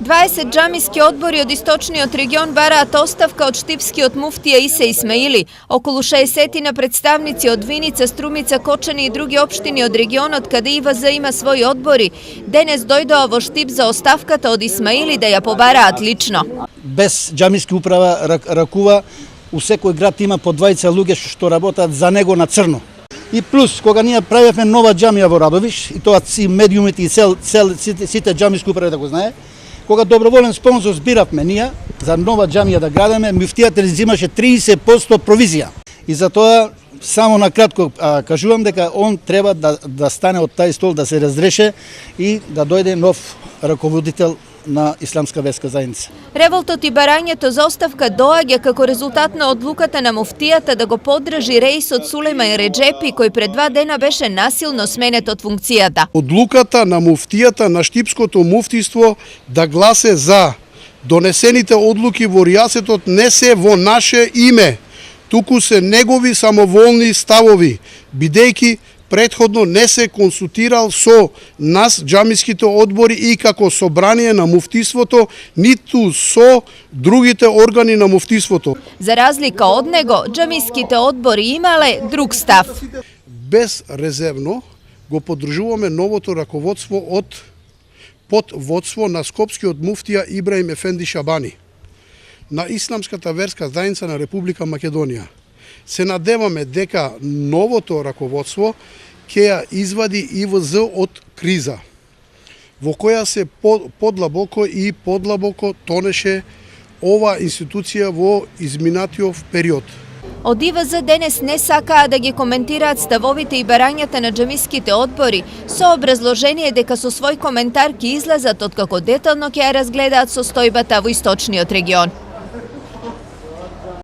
20 džamijski odbori od istочниот регион бараат оставка од штипскиот муфтија Иса Исмаили. Околу 60 представници од Виница, Струмица, Кочани и други општини од регионот каде ИВЗ има своји одбори, денес дојдоа во Штип за оставката од Исмаили да ја побараат лично. Без џамиски управа ракува, у секој град има по 20 луѓе што работат за него на црно. И плюс, кога ние правевме нова џамија во Радовиш, и тоа и медиумите и сите џамиски управи да го знае, кога доброволен спонзор збиравме ние за нова џамија да градиме, муфтијата земаше 30% провизија. И затоа само на кратко кажувам дека он треба да стане од тај стол, да се разреше и да дојде нов раководител на Исламска верска заедница. Револтот и барањето за оставка доаѓа како резултат на одлуката на муфтијата да го поддржи реисот Сулејман Реџепи, кој пред 2 дена беше насилно сменет од функцијата. Одлуката на муфтијата на Штипското муфтиство да гласе за донесените одлуки во ријасетот не се во наше име, туку се негови самоволни ставови, бидејќи претходно не се консултирал со нас, џамиските одбори и како собрание на муфтиството, ниту со другите органи на муфтиството. За разлика од него, џамиските одбори имале друг став. Безрезервно го поддржуваме новото раководство под водство на скопскиот муфтија Ибраим Ефенди Шабани на Исламската верска заедница на Република Македонија. Се надеваме дека новото раководство ќе ја извади ИВЗ од криза, во која се подлабоко тонеше ова институција во изминатиот период. Од ИВЗ денес не сакаа да ги коментираат ставовите и барањата на џамиските одбори, со образложение дека со свој коментар ќе излезат откако детално ќе ја разгледаат состојбата во источниот регион.